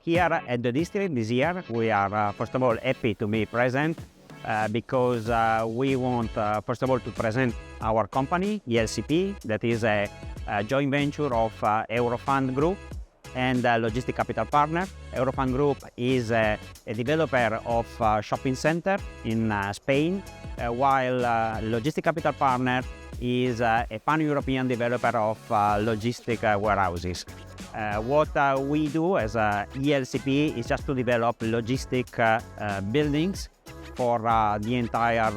Here at the district this year, we are first of all happy to be present because we want first of all to present our company, ELCP, that is a joint venture of Eurofund Group and Logistic Capital Partner. Eurofund Group is a developer of shopping center in Spain, while Logistic Capital Partner is a pan-European developer of logistic warehouses. What we do as ELCP is just to develop logistic buildings for the entire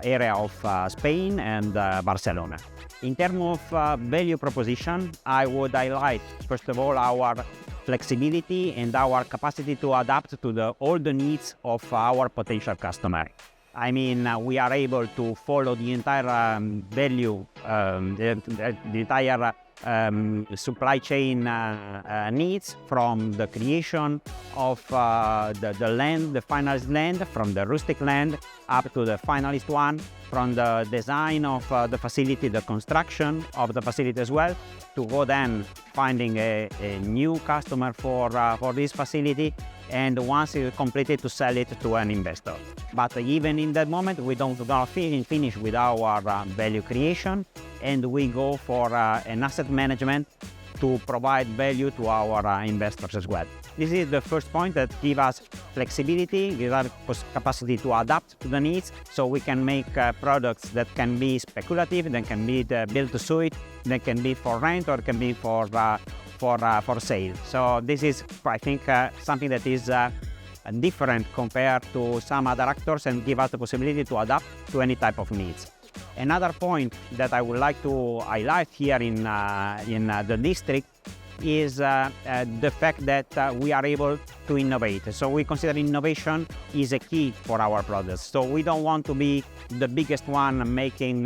area of Spain and Barcelona. In terms of value proposition, I would highlight first of all our flexibility and our capacity to adapt to all the needs of our potential customer. I mean, we are able to follow the entire value, the entire supply chain needs, from the creation of the land, the finalist land, from the rustic land up to the finalist one, from the design of the facility, the construction of the facility as well, to go then finding a new customer for this facility, and once it's completed, to sell it to an investor. But even in that moment, we don't finish with our value creation, and we go for an asset management to provide value to our investors as well. This is the first point that gives us flexibility, gives us capacity to adapt to the needs, so we can make products that can be speculative, that can be built to suit, that can be for rent, or can be for sale. So this is, I think, something that is different compared to some other actors, and give us the possibility to adapt to any type of needs. Another point that I would like to highlight here in the district is the fact that we are able to innovate. So we consider innovation is a key for our products. So we don't want to be the biggest one making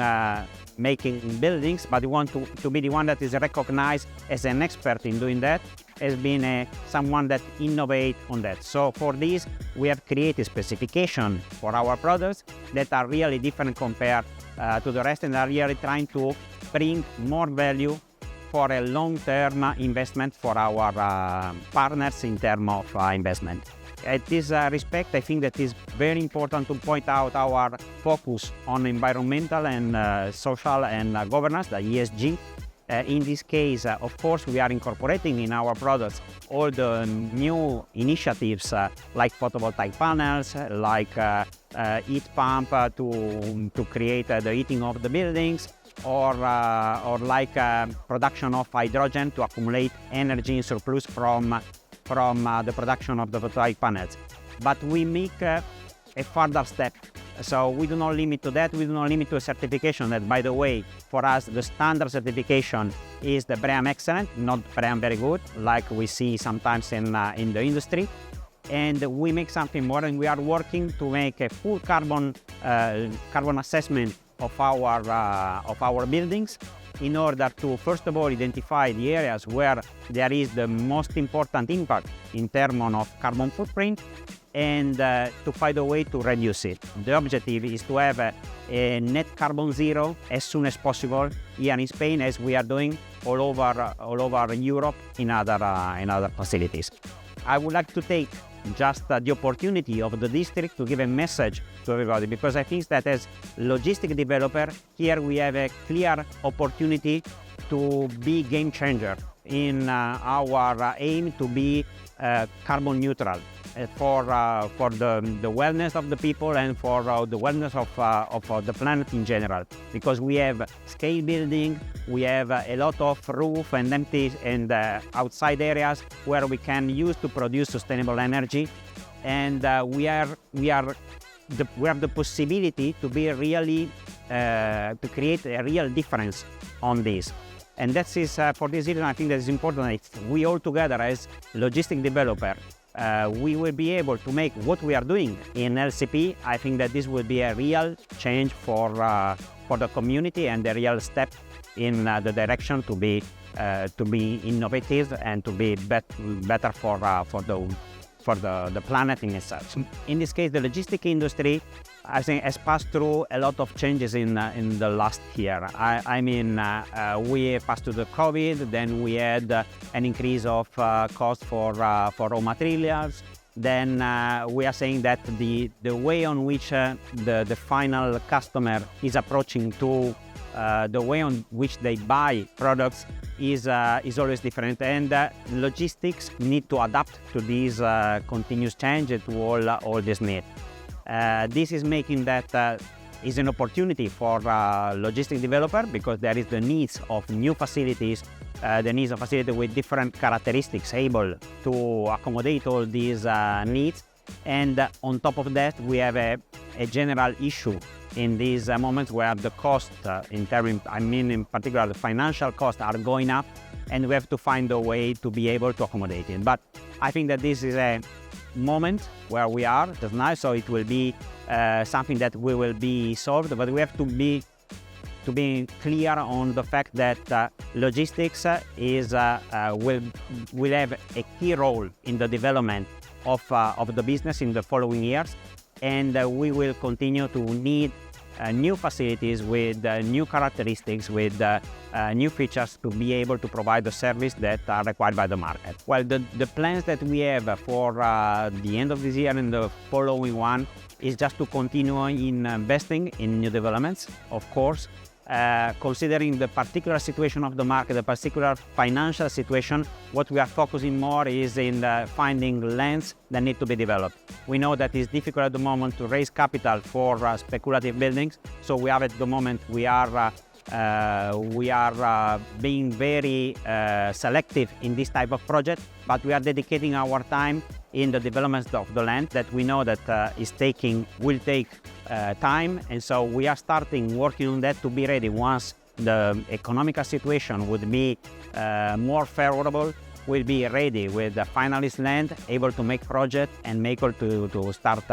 buildings, but we want to be the one that is recognized as an expert in doing that, as being someone that innovate on that. So for this, we have created specifications for our products that are really different compared to the rest, and are really trying to bring more value for a long-term investment for our partners in terms of investment. At this respect, I think that is very important to point out our focus on environmental and social and governance, the ESG. In this case, of course, we are incorporating in our products all the new initiatives like photovoltaic panels, like heat pump to create the heating of the buildings, or like production of hydrogen to accumulate energy in surplus from the production of the photovoltaic panels. But we make a further step. So we do not limit to that. We do not limit to a certification that, by the way, for us, the standard certification is the BREEAM Excellent, not BREEAM Very Good, like we see sometimes in the industry. And we make something more, and we are working to make a full carbon assessment of our buildings, in order to, first of all, identify the areas where there is the most important impact in terms of carbon footprint, and to find a way to reduce it. The objective is to have a net carbon zero as soon as possible here in Spain, as we are doing all over Europe in other facilities. I would like to take just the opportunity of the district to give a message to everybody, because I think that as logistic developer, here we have a clear opportunity to be game changer in our aim to be carbon neutral for the wellness of the people and for the wellness of the planet in general. Because we have scale building, we have a lot of roof and empty and outside areas where we can use to produce sustainable energy, and we have the possibility to be really to create a real difference on this. And that is for this reason I think that is important that we all together as logistic developer we will be able to make what we are doing in LCP. I think that this will be a real change for the community, and a real step in the direction to be innovative and to be better for the planet in itself. In this case, the logistic industry I think has passed through a lot of changes in the last year. We passed through the COVID, then we had an increase of cost for raw materials. Then we are saying that the way on which the final customer is approaching to the way on which they buy products is always different, and logistics need to adapt to this continuous change, to all this need. This is making that is an opportunity for logistic developer, because there is the needs of new facilities, the needs of facilities with different characteristics able to accommodate all these needs. And on top of that, we have a general issue in these moments where the cost, in particular the financial costs, are going up, and we have to find a way to be able to accommodate it. But I think that this is a moment where we are just now, so it will be something that will be solved, but we have to be clear on the fact that logistics will have a key role in the development of the business in the following years, and we will continue to need new facilities with new characteristics, with new features to be able to provide the service that are required by the market. Well, the plans that we have for the end of this year and the following one is just to continue in investing in new developments, of course. Considering the particular situation of the market, the particular financial situation, what we are focusing more is in finding lands that need to be developed. We know that it's difficult at the moment to raise capital for speculative buildings, so we are at the moment we are being very selective in this type of project, but we are dedicating our time in the development of the land that we know that will take time, and so we are starting working on that to be ready once the economical situation would be more favorable. We'll be ready with the finalist land, able to make project and able to start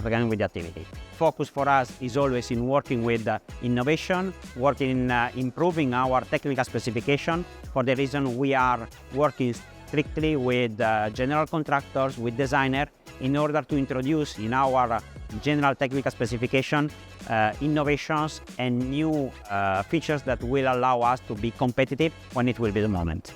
again with the activity. Focus for us is always in working with innovation, working in improving our technical specification. For the reason we are working strictly with general contractors, with designer, in order to introduce in our general technical specification innovations and new features that will allow us to be competitive when it will be the moment.